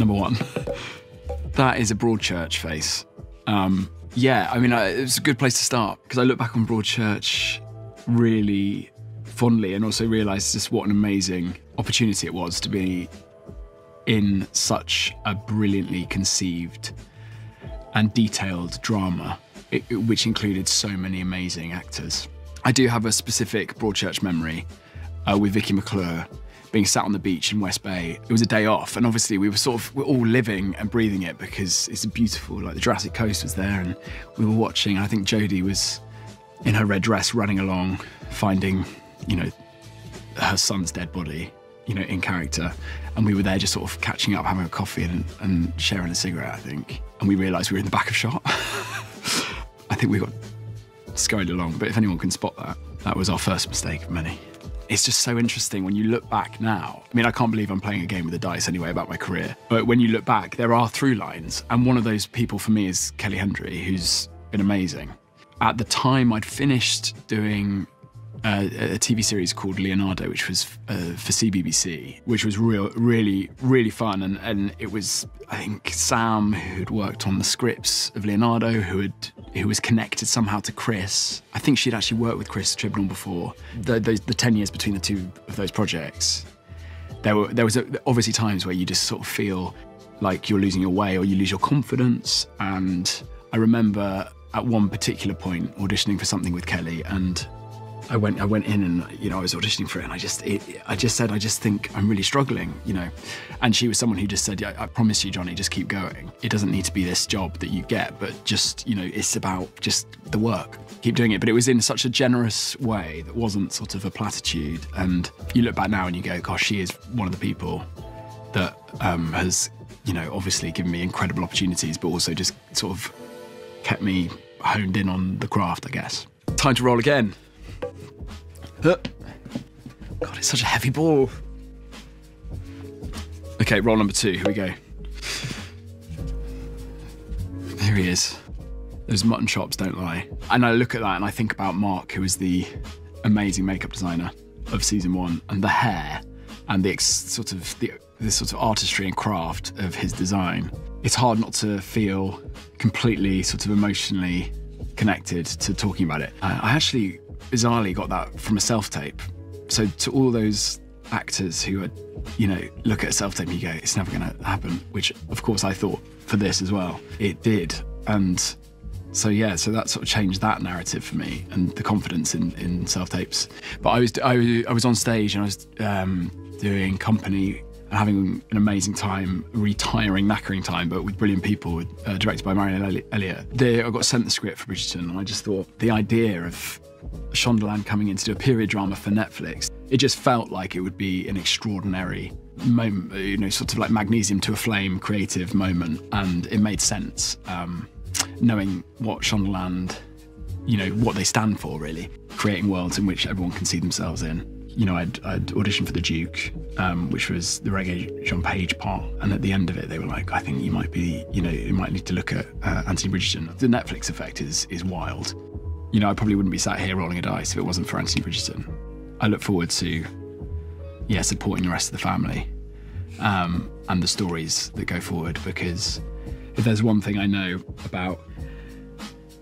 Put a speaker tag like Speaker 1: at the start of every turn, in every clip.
Speaker 1: number one. That is a Broadchurch face. Yeah, I mean, it's a good place to start because I look back on Broadchurch really fondly and also realised just what an amazing opportunity it was to be in such a brilliantly conceived and detailed drama, which included so many amazing actors. I do have a specific Broadchurch memory with Vicky McClure being sat on the beach in West Bay. It was a day off, and obviously we're all living and breathing it because it's beautiful. Like the Jurassic Coast was there, and we were watching. I think Jodie was in her red dress running along, finding, you know, her son's dead body, you know, in character. And we were there just sort of catching up, having a coffee and sharing a cigarette, I think. And we realised we were in the back of shot. I think we got scurried along, but if anyone can spot that, that was our first mistake of many. It's just so interesting when you look back now. I mean, I can't believe I'm playing a game with the dice anyway about my career. But when you look back, there are through lines. And one of those people for me is Kelly Hendry, who's been amazing. At the time, I'd finished doing a TV series called Leonardo, which was for CBBC, which was really fun. And it was, I think, Sam, who'd worked on the scripts of Leonardo, who was connected somehow to Chris. I think she'd actually worked with Chris Chibnall before. The 10 years between the two of those projects, there was obviously times where you just sort of feel like you're losing your way or you lose your confidence. And I remember at one particular point auditioning for something with Kelly, and I went in and, you know, I was auditioning for it, and I just said, I just think I'm really struggling, you know. And she was someone who just said, yeah, I promise you, Johnny, just keep going. It doesn't need to be this job that you get, but just, you know, it's about just the work. Keep doing it. But it was in such a generous way that wasn't sort of a platitude. And you look back now and you go, gosh, she is one of the people that has, you know, obviously given me incredible opportunities, but also just sort of kept me honed in on the craft, I guess. Time to roll again. God, it's such a heavy ball. Okay, roll number 2, here we go. There he is. Those mutton chops don't lie. And I look at that and I think about Mark, who was the amazing makeup designer of season 1, and the hair and the sort of artistry and craft of his design. It's hard not to feel completely sort of emotionally connected to talking about it. I actually bizarrely got that from a self-tape. So to all those actors who are, you know, look at a self-tape and you go, it's never going to happen, which of course I thought for this as well. It did. And so yeah, so that sort of changed that narrative for me and the confidence in self-tapes. But I was on stage and I was doing Company and having an amazing time, knackering time, but with brilliant people, directed by Marion Elliott. I got sent the script for Bridgerton, and I just thought the idea of Shondaland coming in to do a period drama for Netflix, it just felt like it would be an extraordinary moment, you know, sort of like magnesium to a flame creative moment, and it made sense, knowing what Shondaland, you know, what they stand for really, creating worlds in which everyone can see themselves in. You know, I'd auditioned for The Duke, which was the Reggae John Page part, and at the end of it, they were like, I think you might be, you know, you might need to look at Anthony Bridgerton. The Netflix effect is wild. You know, I probably wouldn't be sat here rolling a dice if it wasn't for Anthony Bridgerton. I look forward to, yeah, supporting the rest of the family and the stories that go forward, because if there's one thing I know about,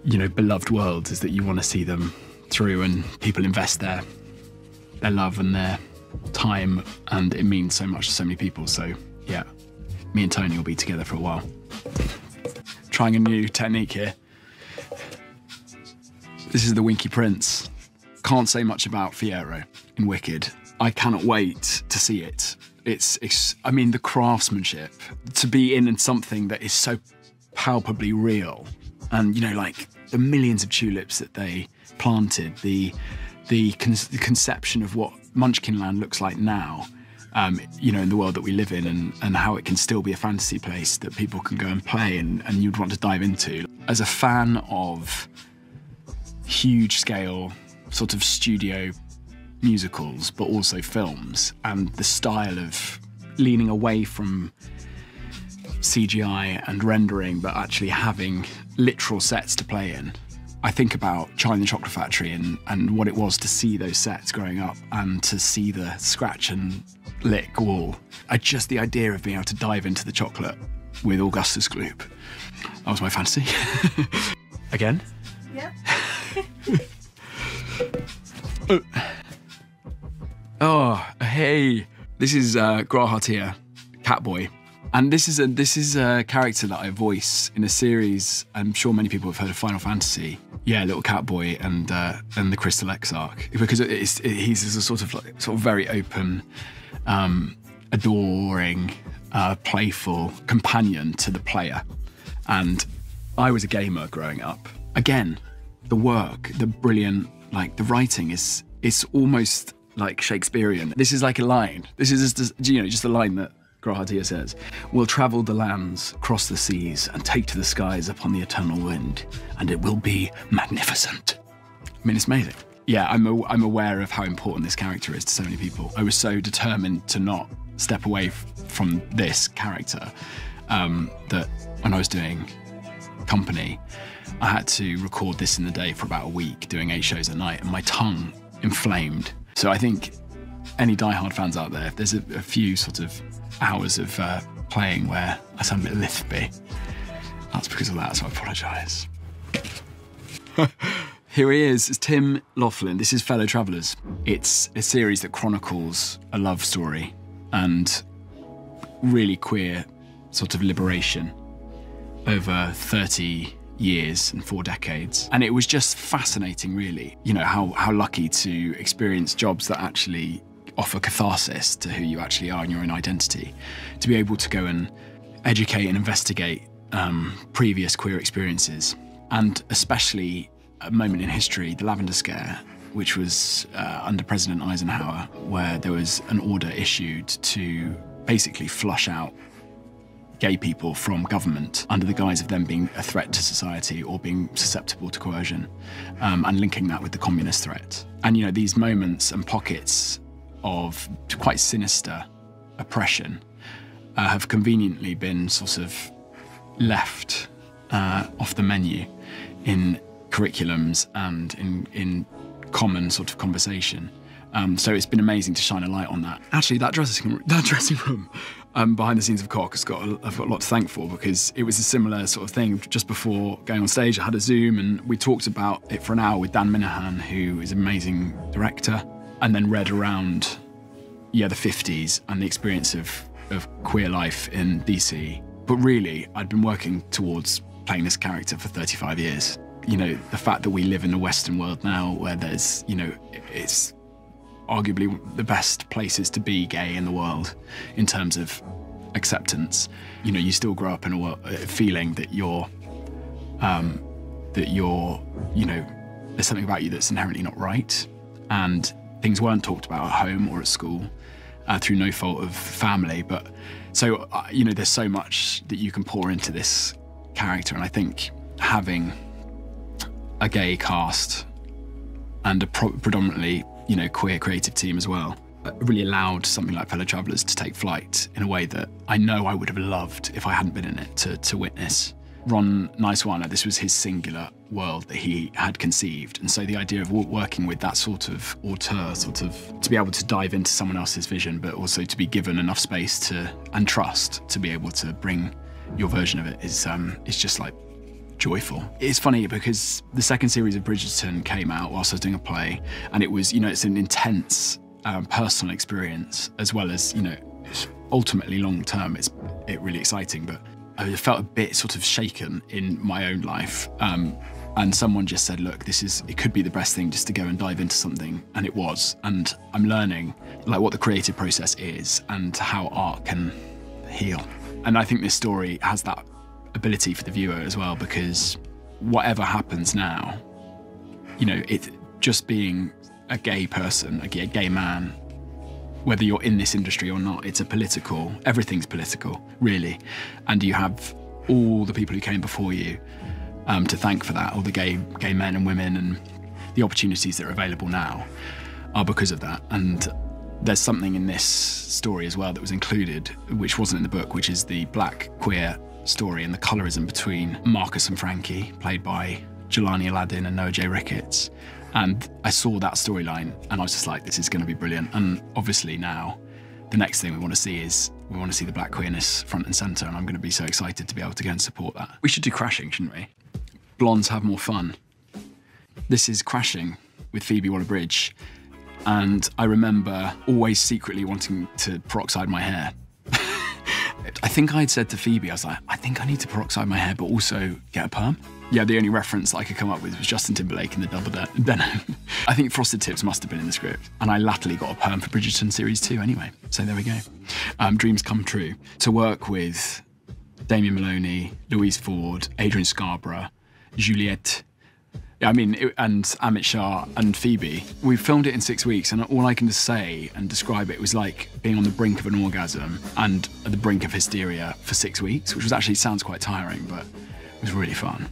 Speaker 1: you know, beloved worlds, is that you want to see them through, and people invest their love and their time, and it means so much to so many people. So yeah, me and Tony will be together for a while. Trying a new technique here. This is the Winky Prince. Can't say much about Fiyero in Wicked. I cannot wait to see it. I mean, the craftsmanship, to be in something that is so palpably real, and, you know, like the millions of tulips that they planted, the conception of what Munchkinland looks like now, you know, in the world that we live in, and how it can still be a fantasy place that people can go and play and you'd want to dive into. As a fan of huge scale sort of studio musicals, but also films, and the style of leaning away from CGI and rendering, but actually having literal sets to play in. I think about Charlie and the Chocolate Factory and what it was to see those sets growing up, and to see the scratch and lick wall the idea of being able to dive into the chocolate with Augustus Gloop, that was my fantasy. Again?
Speaker 2: Yeah.
Speaker 1: Oh, hey. This is Grahatier, Catboy. And this is a character that I voice in a series. I'm sure many people have heard of Final Fantasy. Yeah, little Catboy and the Crystal Exarch, because he's a sort of very open, adoring, playful companion to the player. And I was a gamer growing up. Again, the work, the brilliant, like the writing it's almost like Shakespearean. This is like a line. This is just a line that Grahatier says. We'll travel the lands, cross the seas, and take to the skies upon the eternal wind, and it will be magnificent. I mean, it's amazing. Yeah, I'm aware of how important this character is to so many people. I was so determined to not step away from this character that when I was doing Company, I had to record this in the day for about a week, doing 8 shows a night, and my tongue inflamed. So I think any Die-Hard fans out there, if there's a few sort of hours of playing where I sound a bit lispy, that's because of that, so I apologise. Here he is, it's Tim Laughlin. This is Fellow Travellers. It's a series that chronicles a love story and really queer sort of liberation over 30 years and 4 decades. And it was just fascinating, really, you know, how lucky to experience jobs that actually offer catharsis to who you actually are and your own identity, to be able to go and educate and investigate previous queer experiences. And especially a moment in history, the Lavender Scare, which was under President Eisenhower, where there was an order issued to basically flush out gay people from government under the guise of them being a threat to society or being susceptible to coercion, and linking that with the communist threat. And, you know, these moments and pockets of quite sinister oppression have conveniently been sort of left off the menu in curriculums and in common sort of conversation. So it's been amazing to shine a light on that. Actually, that dressing room behind the scenes of Cock I've got a lot to thank for, because it was a similar sort of thing. Just before going on stage, I had a Zoom and we talked about it for an hour with Dan Minahan, who is an amazing director, and then read around, the 50s and the experience of queer life in DC. But really, I'd been working towards playing this character for 35 years. You know, the fact that we live in a Western world now where there's, it's arguably the best places to be gay in the world in terms of acceptance. You know, you still grow up in a world feeling that you're, there's something about you that's inherently not right, and things weren't talked about at home or at school through no fault of family. But so, there's so much that you can pour into this character, and I think having a gay cast and a predominantly, queer creative team as well, really allowed something like Fellow Travellers to take flight in a way that I know I would have loved if I hadn't been in it to witness. Ron Nyswana, this was his singular world that he had conceived, and so the idea of working with that sort of auteur, to be able to dive into someone else's vision, but also to be given enough space and trust to be able to bring your version of it is just like joyful. It's funny because the second series of Bridgerton came out whilst I was doing a play, and it was, it's an intense personal experience, as well as, ultimately long term, it's really exciting. But I felt a bit sort of shaken in my own life, and someone just said, look, it could be the best thing just to go and dive into something, and it was. And I'm learning like what the creative process is and how art can heal. And I think this story has that ability for the viewer as well, because whatever happens now, it just being a gay person, a gay man, whether you're in this industry or not, everything's political, really. And you have all the people who came before you to thank for that, all the gay men and women, and the opportunities that are available now are because of that. And there's something in this story as well that was included, which wasn't in the book, which is the black queer story and the colorism between Marcus and Frankie, played by Jelani Aladdin and Noah J. Ricketts. And I saw that storyline and I was just like, this is going to be brilliant. And obviously now, the next thing we want to see is the Black queerness front and centre, and I'm going to be so excited to be able to go and support that. We should do Crashing, shouldn't we? Blondes have more fun. This is Crashing with Phoebe Waller-Bridge, and I remember always secretly wanting to peroxide my hair. I think I'd said to Phoebe, I was like, I think I need to peroxide my hair, but also get a perm. Yeah, the only reference that I could come up with was Justin Timberlake in the double denim. I think Frosted Tips must have been in the script. And I latterly got a perm for Bridgerton Series 2 anyway. So there we go. Dreams come true. To work with Damien Maloney, Louise Ford, Adrian Scarborough, Juliette, and Amit Shah and Phoebe. We filmed it in 6 weeks, and all I can just say and describe it was like being on the brink of an orgasm and at the brink of hysteria for 6 weeks, which was actually sounds quite tiring, but it was really fun.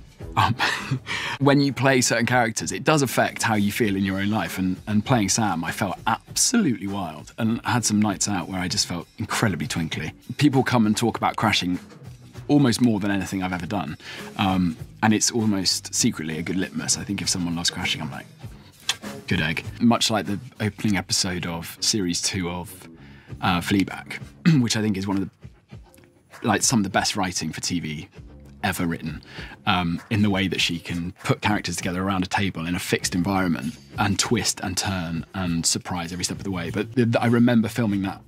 Speaker 1: When you play certain characters, it does affect how you feel in your own life, and playing Sam, I felt absolutely wild, and I had some nights out where I just felt incredibly twinkly. People come and talk about Crashing almost more than anything I've ever done. And it's almost secretly a good litmus. I think if someone loves Crashing, I'm like, good egg. Much like the opening episode of Series 2 of Fleabag, which I think is one of some of the best writing for TV ever written, in the way that she can put characters together around a table in a fixed environment and twist and turn and surprise every step of the way. But I remember filming that,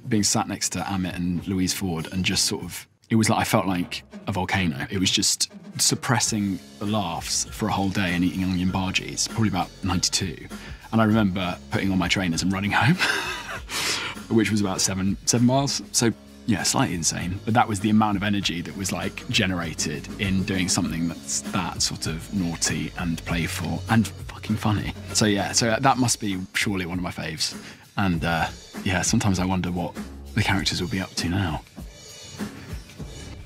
Speaker 1: being sat next to Amit and Louise Ford, and just sort of, it was like I felt like a volcano. It was just suppressing the laughs for a whole day and eating onion bhajis, probably about 92. And I remember putting on my trainers and running home, which was about 7 miles. So yeah, slightly insane. But that was the amount of energy that was like generated in doing something that's that sort of naughty and playful and fucking funny. So yeah, so that must be surely one of my faves. And yeah, sometimes I wonder what the characters will be up to now.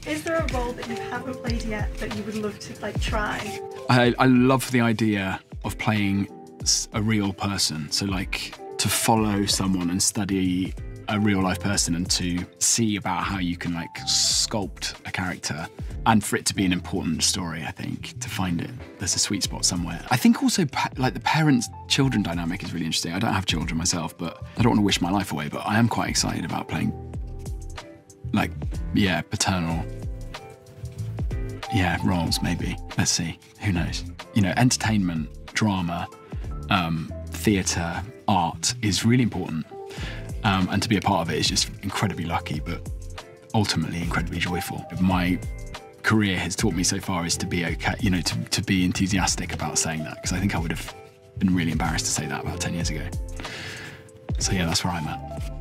Speaker 2: Is there a role that you haven't played yet that you would love to like try?
Speaker 1: I love the idea of playing a real person. So like to follow someone and study a real life person and to see about how you can like sculpt a character, and for it to be an important story. I think to find it, there's a sweet spot somewhere. I think also like the parents-children dynamic is really interesting. I don't have children myself, but I don't want to wish my life away, but I am quite excited about playing like, yeah, paternal, yeah, roles maybe. Let's see, who knows? You know, entertainment, drama, theatre, art is really important. And to be a part of it is just incredibly lucky, but ultimately incredibly joyful. My career has taught me so far is to be okay, you know, to be enthusiastic about saying that, because I think I would have been really embarrassed to say that about 10 years ago. So yeah, that's where I'm at.